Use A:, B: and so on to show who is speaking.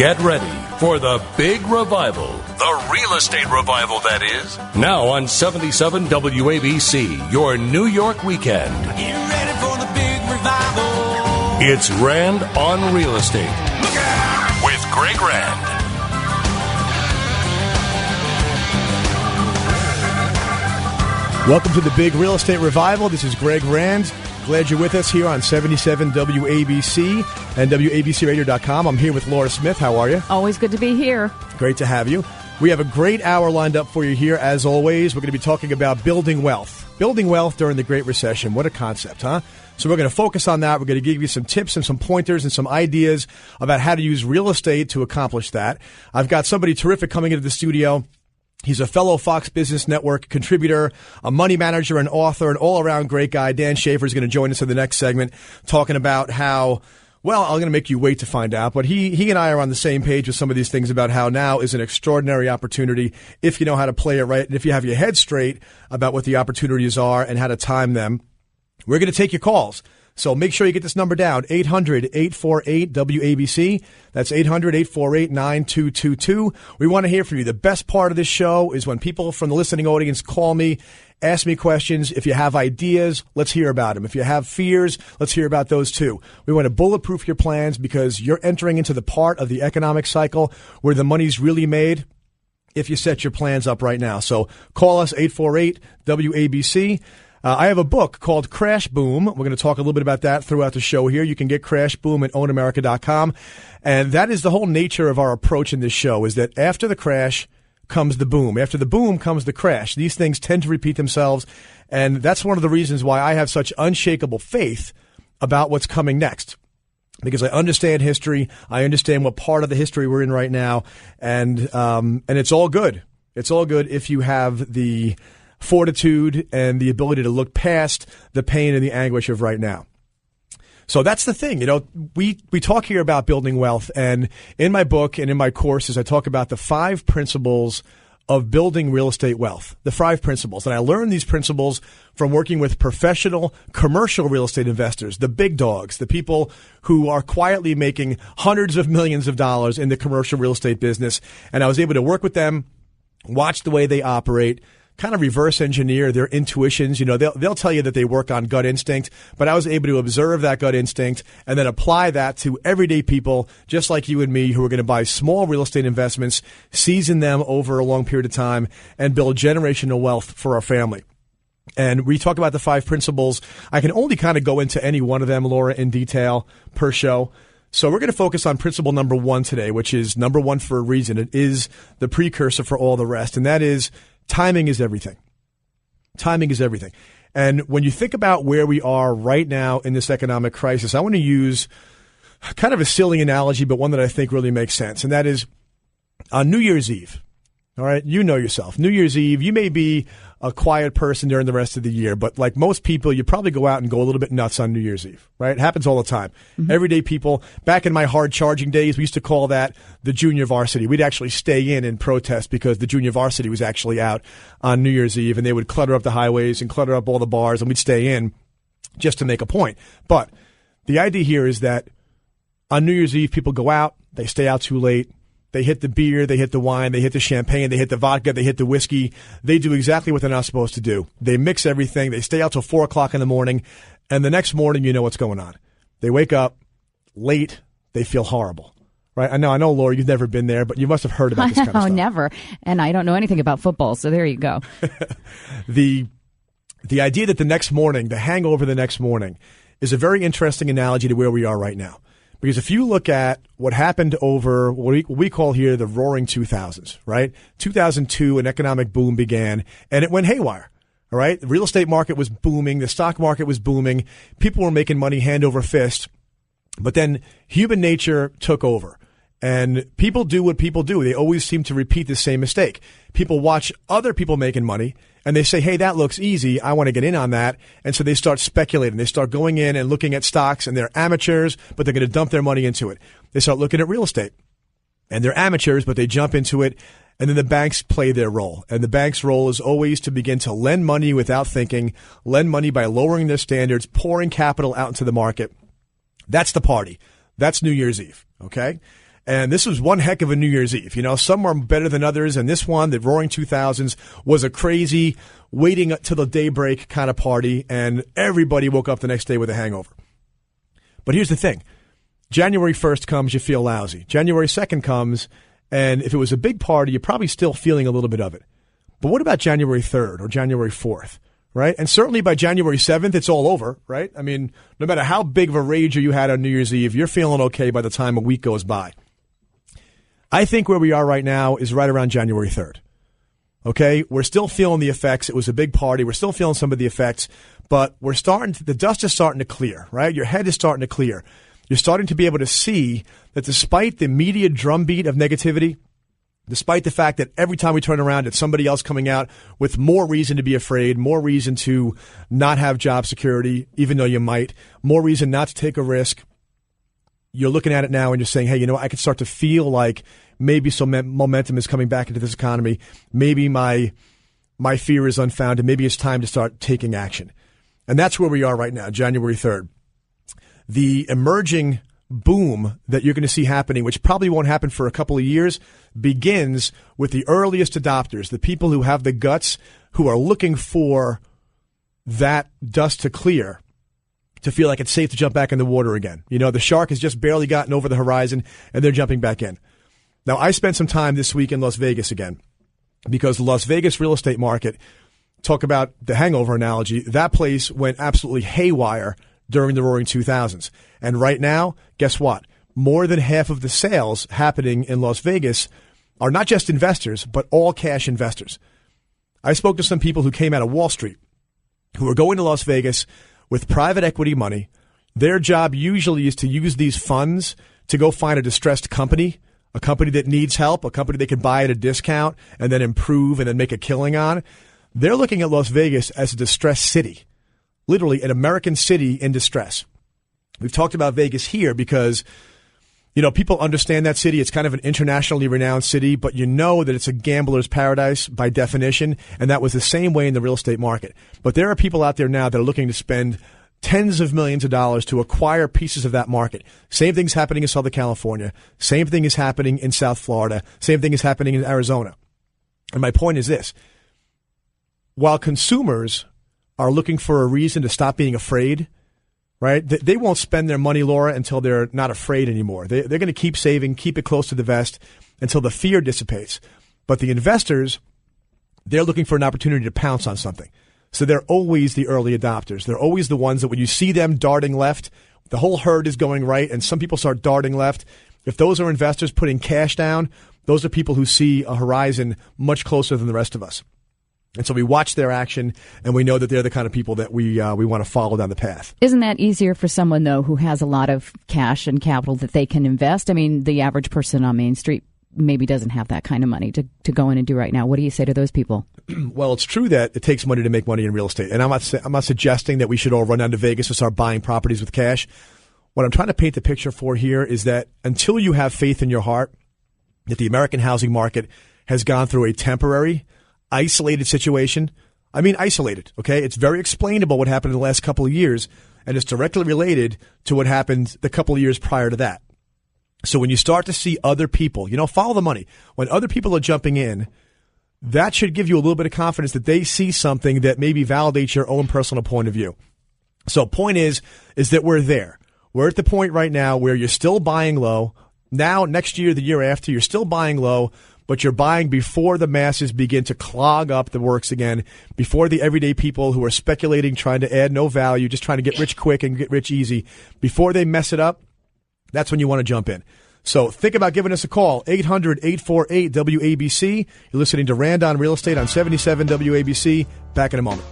A: Get ready for the big revival, the real estate revival, that is. Now on 77 WABC, your New York weekend.
B: Get ready for the big revival.
A: It's Rand on Real Estate. Look out! With Greg Rand.
C: Welcome to the big real estate revival. This is Greg Rand. Glad you're with us here on 77 WABC and WABCRadio.com. I'm here with Laura Smith. How are you?
D: Always good to be here.
C: Great to have you. We have a great hour lined up for you here, as always. We're going to be talking about building wealth. Building wealth during the Great Recession. What a concept, huh? So we're going to focus on that. We're going to give you some tips and some pointers and some ideas about how to use real estate to accomplish that. I've got somebody terrific coming into the studio. He's a fellow Fox Business Network contributor, a money manager, and author, an all-around great guy. Dan Schaefer is going to join us in the next segment talking about how, well, I'm going to make you wait to find out, but he and I are on the same page with some of these things about how now is an extraordinary opportunity if you know how to play it right and if you have your head straight about what the opportunities are and how to time them. We're going to take your calls. So make sure you get this number down, 800-848-WABC. That's 800-848-9222. We want to hear from you. The best part of this show is when people from the listening audience call me, ask me questions. If you have ideas, let's hear about them. If you have fears, let's hear about those too. We want to bulletproof your plans because you're entering into the part of the economic cycle where the money's really made if you set your plans up right now. So call us, 848-WABC. I have a book called Crash Boom. We're going to talk a little bit about that throughout the show here. You can get Crash Boom at OwnAmerica.com. And that is the whole nature of our approach in this show, is that after the crash comes the boom. After the boom comes the crash. These things tend to repeat themselves. And that's one of the reasons why I have such unshakable faith about what's coming next. Because I understand history. I understand what part of the history we're in right now. And it's all good. It's all good if you have the fortitude and the ability to look past the pain and the anguish of right now. So that's the thing. You know, we talk here about building wealth, and in my book and in my courses, I talk about the 5 principles of building real estate wealth, the 5 principles. And I learned these principles from working with professional commercial real estate investors, the big dogs, the people who are quietly making hundreds of millions of dollars in the commercial real estate business. And I was able to work with them, watch the way they operate, kind of reverse engineer their intuitions. You know, they'll tell you that they work on gut instinct, but I was able to observe that gut instinct and then apply that to everyday people just like you and me who are going to buy small real estate investments, season them over a long period of time, and build generational wealth for our family. And we talk about the 5 principles. I can only kind of go into any one of them, Laura, in detail per show. So we're going to focus on principle number 1 today, which is number 1 for a reason. It is the precursor for all the rest, and that is timing is everything. Timing is everything. And when you think about where we are right now in this economic crisis, I want to use kind of a silly analogy, but one that I think really makes sense. And that is on New Year's Eve. All right. You know yourself. New Year's Eve, you may be a quiet person during the rest of the year, but like most people, you probably go out and go a little bit nuts on New Year's Eve, right? It happens all the time. Mm-hmm. Everyday people. Back in my hard charging days, we used to call that the junior varsity. We'd actually stay in and protest because the junior varsity was actually out on New Year's Eve, and they would clutter up the highways and clutter up all the bars, and we'd stay in just to make a point. But the idea here is that on New Year's Eve, people go out, they stay out too late. They hit the beer, they hit the wine, they hit the champagne, they hit the vodka, they hit the whiskey. They do exactly what they're not supposed to do. They mix everything. They stay out till 4 o'clock in the morning, and the next morning you know what's going on. They wake up late. They feel horrible. Right? I know, Laura, you've never been there, but you must have heard about this kind of stuff.
D: No, never. And I don't know anything about football, so there you go.
C: The idea that the next morning, the hangover the next morning, is a very interesting analogy to where we are right now. Because if you look at what happened over what we call here the roaring 2000s, right? 2002, an economic boom began, and it went haywire, all right? The real estate market was booming. The stock market was booming. People were making money hand over fist. But then human nature took over. And people do what people do. They always seem to repeat the same mistake. People watch other people making money, and they say, hey, that looks easy. I want to get in on that. And so they start speculating. They start going in and looking at stocks, and they're amateurs, but they're going to dump their money into it. They start looking at real estate, and they're amateurs, but they jump into it. And then the banks play their role. And the bank's role is always to begin to lend money without thinking, lend money by lowering their standards, pouring capital out into the market. That's the party. That's New Year's Eve, okay? And this was one heck of a New Year's Eve. You know, some were better than others, and this one, the Roaring 2000s, was a crazy waiting till the daybreak kind of party, and everybody woke up the next day with a hangover. But here's the thing. January 1st comes, you feel lousy. January 2nd comes, and if it was a big party, you're probably still feeling a little bit of it. But what about January 3rd or January 4th, right? And certainly by January 7th, it's all over, right? I mean, no matter how big of a rager you had on New Year's Eve, you're feeling okay by the time a week goes by. I think where we are right now is right around January 3rd. Okay? We're still feeling the effects. It was a big party. We're still feeling some of the effects, but the dust is starting to clear, right? Your head is starting to clear. You're starting to be able to see that despite the media drumbeat of negativity, despite the fact that every time we turn around, it's somebody else coming out with more reason to be afraid, more reason to not have job security, even though you might, more reason not to take a risk. You're looking at it now and you're saying, hey, you know, I can start to feel like maybe some momentum is coming back into this economy. Maybe my fear is unfounded. Maybe it's time to start taking action. And that's where we are right now, January 3rd. The emerging boom that you're going to see happening, which probably won't happen for a couple of years, begins with the earliest adopters, the people who have the guts, who are looking for that dust to clear, to feel like it's safe to jump back in the water again. You know, the shark has just barely gotten over the horizon, and they're jumping back in. Now, I spent some time this week in Las Vegas again, because the Las Vegas real estate market, talk about the hangover analogy, that place went absolutely haywire during the Roaring 2000s. And right now, guess what? More than half of the sales happening in Las Vegas are not just investors, but all cash investors. I spoke to some people who came out of Wall Street, who are going to Las Vegas with private equity money. Their job usually is to use these funds to go find a distressed company, a company that needs help, a company they can buy at a discount and then improve and then make a killing on. They're looking at Las Vegas as a distressed city. Literally an American city in distress. We've talked about Vegas here because, you know, people understand that city. It's kind of an internationally renowned city, but you know that it's a gambler's paradise by definition, and that was the same way in the real estate market. But there are people out there now that are looking to spend tens of millions of dollars to acquire pieces of that market. Same thing's happening in Southern California. Same thing is happening in South Florida. Same thing is happening in Arizona. And my point is this. While consumers are looking for a reason to stop being afraid, right? They won't spend their money, Laura, until they're not afraid anymore. They're going to keep saving, keep it close to the vest until the fear dissipates. But the investors, they're looking for an opportunity to pounce on something. So they're always the early adopters. They're always the ones that when you see them darting left, the whole herd is going right, and some people start darting left. If those are investors putting cash down, those are people who see a horizon much closer than the rest of us. And so we watch their action, and we know that they're the kind of people that we want to follow down the path.
D: Isn't that easier for someone, though, who has a lot of cash and capital that they can invest? I mean, the average person on Main Street maybe doesn't have that kind of money to go in and do right now. What do you say to those people?
C: Well, it's true that it takes money to make money in real estate. And I'm not suggesting that we should all run down to Vegas and start buying properties with cash. What I'm trying to paint the picture for here is that until you have faith in your heart that the American housing market has gone through a temporary, isolated situation. I mean, isolated, okay? It's very explainable what happened in the last couple of years, and it's directly related to what happened the couple of years prior to that. So when you start to see other people, you know, follow the money. When other people are jumping in, that should give you a little bit of confidence that they see something that maybe validates your own personal point of view. So point is that we're there. We're at the point right now where you're still buying low. Now, next year, the year after, you're still buying low, but you're buying before the masses begin to clog up the works again, before the everyday people who are speculating, trying to add no value, just trying to get rich quick and get rich easy, before they mess it up, that's when you want to jump in. So think about giving us a call, 800-848-WABC. You're listening to Rand on Real Estate on 77 WABC. Back in a moment.